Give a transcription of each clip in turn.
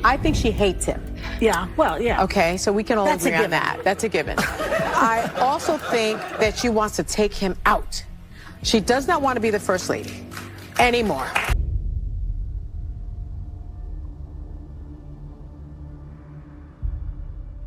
I think she hates him. Yeah, well, yeah. Okay, so we can all That's a agree on given. that. That's a given. I also think that she wants to take him out. She does not want to be the first lady anymore.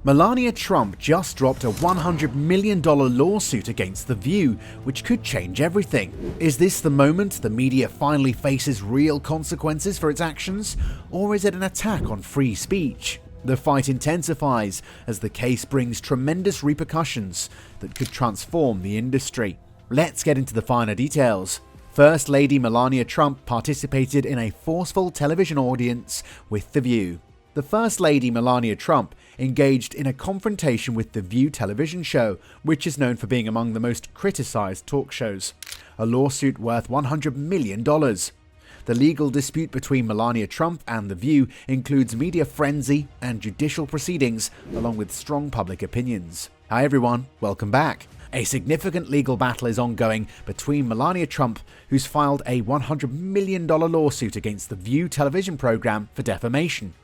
Melania Trump just dropped a $100 million lawsuit against The View, which could change everything. Is this the moment the media finally faces real consequences for its actions, or is it an attack on free speech? The fight intensifies as the case brings tremendous repercussions that could transform the industry. Let's get into the finer details. First Lady Melania Trump participated in a forceful television audience with The View. The First Lady Melania Trump engaged in a confrontation with The View television show, which is known for being among the most criticized talk shows. A lawsuit worth $100 million. The legal dispute between Melania Trump and The View includes media frenzy and judicial proceedings, along with strong public opinions. Hi everyone, welcome back. A significant legal battle is ongoing between Melania Trump, who's filed a $100 million lawsuit against The View television program for defamation.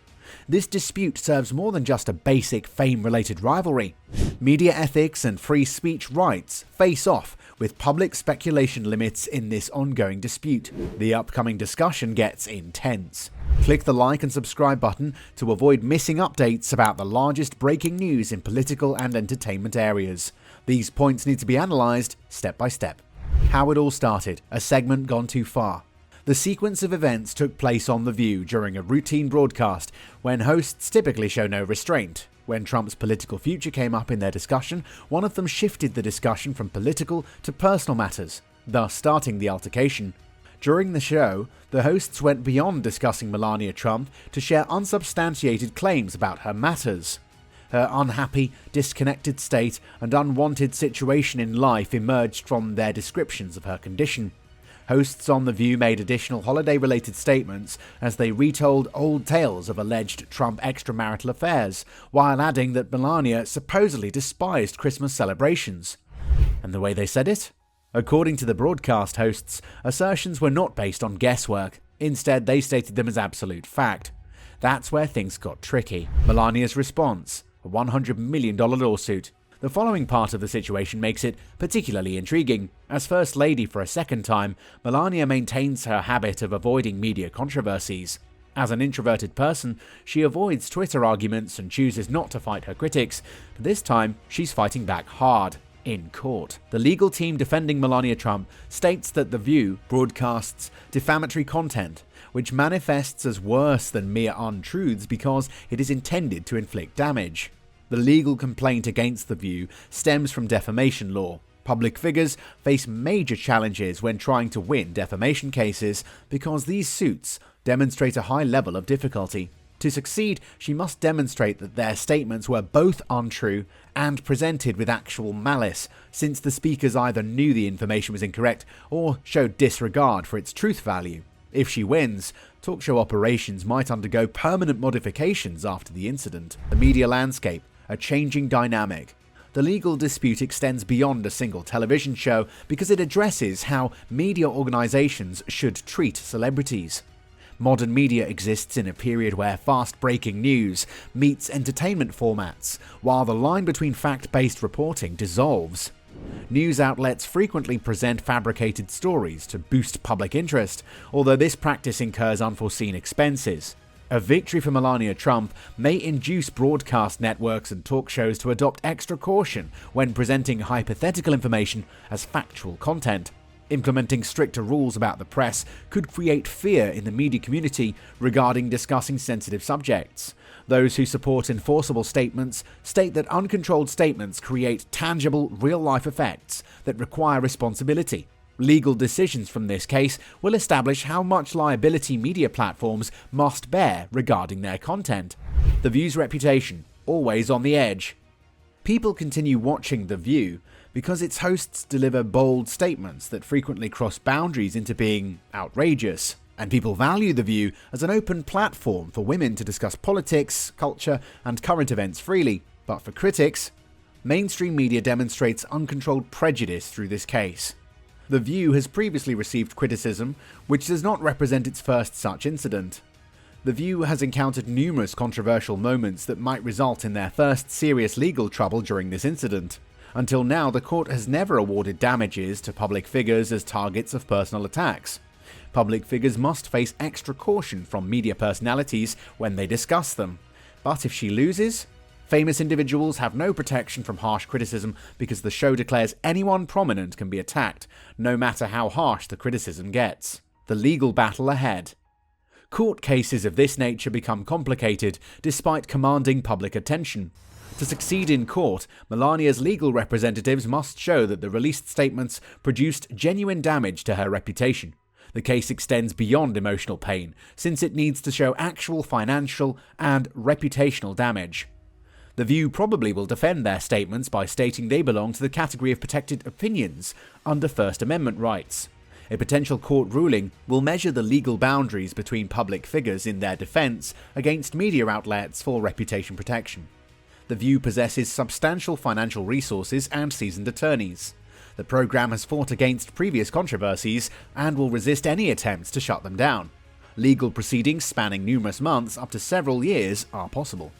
This dispute serves more than just a basic fame-related rivalry. Media ethics and free speech rights face off, with public speculation limits in this ongoing dispute. The upcoming discussion gets intense. Click the like and subscribe button to avoid missing updates about the largest breaking news in political and entertainment areas. These points need to be analysed step by step. How it all started, a segment gone too far. The sequence of events took place on The View during a routine broadcast when hosts typically show no restraint. When Trump's political future came up in their discussion, one of them shifted the discussion from political to personal matters, thus starting the altercation. During the show, the hosts went beyond discussing Melania Trump to share unsubstantiated claims about her matters. Her unhappy, disconnected state and unwanted situation in life emerged from their descriptions of her condition. Hosts on The View made additional holiday-related statements as they retold old tales of alleged Trump extramarital affairs, while adding that Melania supposedly despised Christmas celebrations. And the way they said it? According to the broadcast hosts, assertions were not based on guesswork. Instead, they stated them as absolute fact. That's where things got tricky. Melania's response: a $100 million lawsuit. The following part of the situation makes it particularly intriguing. As First Lady for a second time, Melania maintains her habit of avoiding media controversies. As an introverted person, she avoids Twitter arguments and chooses not to fight her critics, but this time she's fighting back hard. In court. The legal team defending Melania Trump states that The View broadcasts defamatory content, which manifests as worse than mere untruths because it is intended to inflict damage. The legal complaint against The View stems from defamation law. Public figures face major challenges when trying to win defamation cases because these suits demonstrate a high level of difficulty. To succeed, she must demonstrate that their statements were both untrue and presented with actual malice, since the speakers either knew the information was incorrect or showed disregard for its truth value. If she wins, talk show operations might undergo permanent modifications after the incident. The media landscape, a changing dynamic. The legal dispute extends beyond a single television show because it addresses how media organizations should treat celebrities. Modern media exists in a period where fast-breaking news meets entertainment formats, while the line between fact-based reporting dissolves. News outlets frequently present fabricated stories to boost public interest, although this practice incurs unforeseen expenses. A victory for Melania Trump may induce broadcast networks and talk shows to adopt extra caution when presenting hypothetical information as factual content. Implementing stricter rules about the press could create fear in the media community regarding discussing sensitive subjects. Those who support enforceable statements state that uncontrolled statements create tangible, real-life effects that require responsibility. Legal decisions from this case will establish how much liability media platforms must bear regarding their content. The View's reputation, always on the edge. People continue watching The View because its hosts deliver bold statements that frequently cross boundaries into being outrageous. And people value The View as an open platform for women to discuss politics, culture, and current events freely. But for critics, mainstream media demonstrates uncontrolled prejudice through this case. The View has previously received criticism, which does not represent its first such incident. The View has encountered numerous controversial moments that might result in their first serious legal trouble during this incident. Until now, the court has never awarded damages to public figures as targets of personal attacks. Public figures must face extra caution from media personalities when they discuss them. But if she loses, famous individuals have no protection from harsh criticism because the show declares anyone prominent can be attacked, no matter how harsh the criticism gets. The legal battle ahead. Court cases of this nature become complicated despite commanding public attention. To succeed in court, Melania's legal representatives must show that the released statements produced genuine damage to her reputation. The case extends beyond emotional pain, since it needs to show actual financial and reputational damage. The View probably will defend their statements by stating they belong to the category of protected opinions under First Amendment rights. A potential court ruling will measure the legal boundaries between public figures in their defense against media outlets for reputation protection. The View possesses substantial financial resources and seasoned attorneys. The program has fought against previous controversies and will resist any attempts to shut them down. Legal proceedings spanning numerous months up to several years are possible.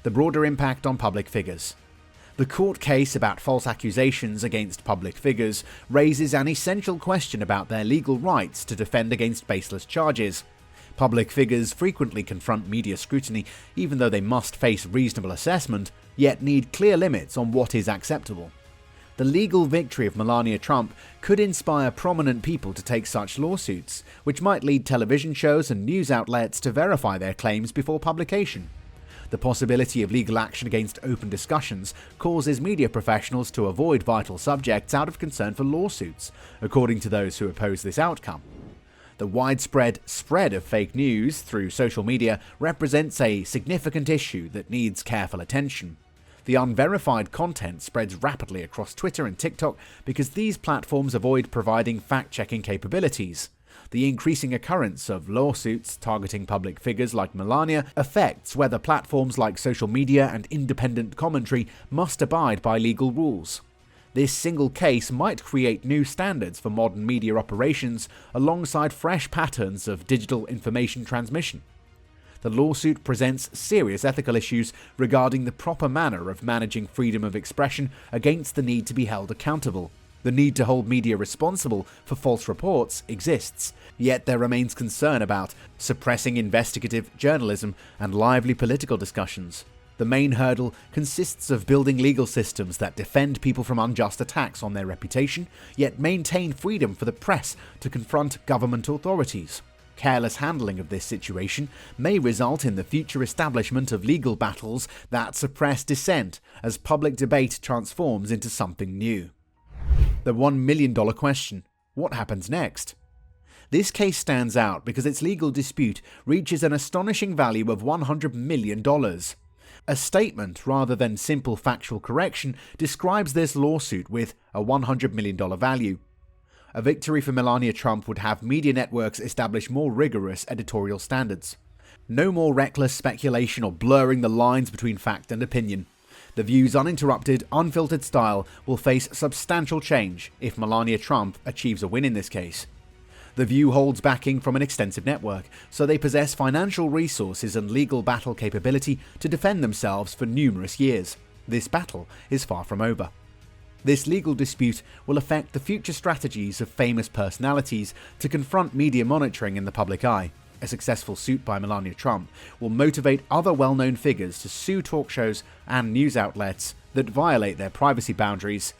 The broader impact on public figures. The court case about false accusations against public figures raises an essential question about their legal rights to defend against baseless charges. Public figures frequently confront media scrutiny even though they must face reasonable assessment, yet need clear limits on what is acceptable. The legal victory of Melania Trump could inspire prominent people to take such lawsuits, which might lead television shows and news outlets to verify their claims before publication. The possibility of legal action against open discussions causes media professionals to avoid vital subjects out of concern for lawsuits, according to those who oppose this outcome. The widespread spread of fake news through social media represents a significant issue that needs careful attention. The unverified content spreads rapidly across Twitter and TikTok because these platforms avoid providing fact-checking capabilities. The increasing occurrence of lawsuits targeting public figures like Melania affects whether platforms like social media and independent commentary must abide by legal rules. This single case might create new standards for modern media operations alongside fresh patterns of digital information transmission. The lawsuit presents serious ethical issues regarding the proper manner of managing freedom of expression against the need to be held accountable. The need to hold media responsible for false reports exists, yet there remains concern about suppressing investigative journalism and lively political discussions. The main hurdle consists of building legal systems that defend people from unjust attacks on their reputation, yet maintain freedom for the press to confront government authorities. Careless handling of this situation may result in the future establishment of legal battles that suppress dissent as public debate transforms into something new. The $1 million question: what happens next? This case stands out because its legal dispute reaches an astonishing value of $100 million. A statement, rather than simple factual correction, describes this lawsuit with a $100 million value. A victory for Melania Trump would have media networks establish more rigorous editorial standards. No more reckless speculation or blurring the lines between fact and opinion. The View's uninterrupted, unfiltered style will face substantial change if Melania Trump achieves a win in this case. The View holds backing from an extensive network, so they possess financial resources and legal battle capability to defend themselves for numerous years. This battle is far from over. This legal dispute will affect the future strategies of famous personalities to confront media monitoring in the public eye. A successful suit by Melania Trump will motivate other well-known figures to sue talk shows and news outlets that violate their privacy boundaries.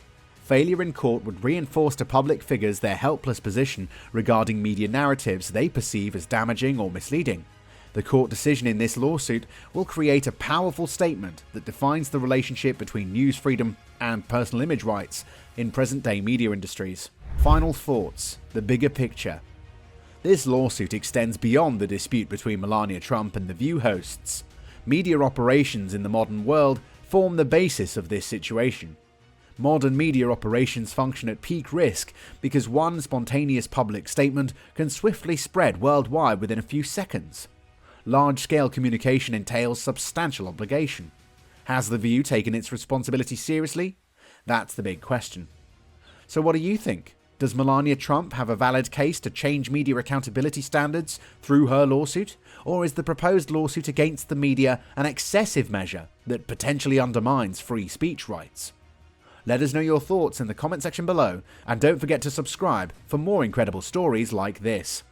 Failure in court would reinforce to public figures their helpless position regarding media narratives they perceive as damaging or misleading. The court decision in this lawsuit will create a powerful statement that defines the relationship between news freedom and personal image rights in present-day media industries. Final thoughts: the bigger picture. This lawsuit extends beyond the dispute between Melania Trump and the View hosts. Media operations in the modern world form the basis of this situation. Modern media operations function at peak risk because one spontaneous public statement can swiftly spread worldwide within a few seconds. Large-scale communication entails substantial obligation. Has the View taken its responsibility seriously? That's the big question. So what do you think? Does Melania Trump have a valid case to change media accountability standards through her lawsuit? Or is the proposed lawsuit against the media an excessive measure that potentially undermines free speech rights? Let us know your thoughts in the comment section below, and don't forget to subscribe for more incredible stories like this.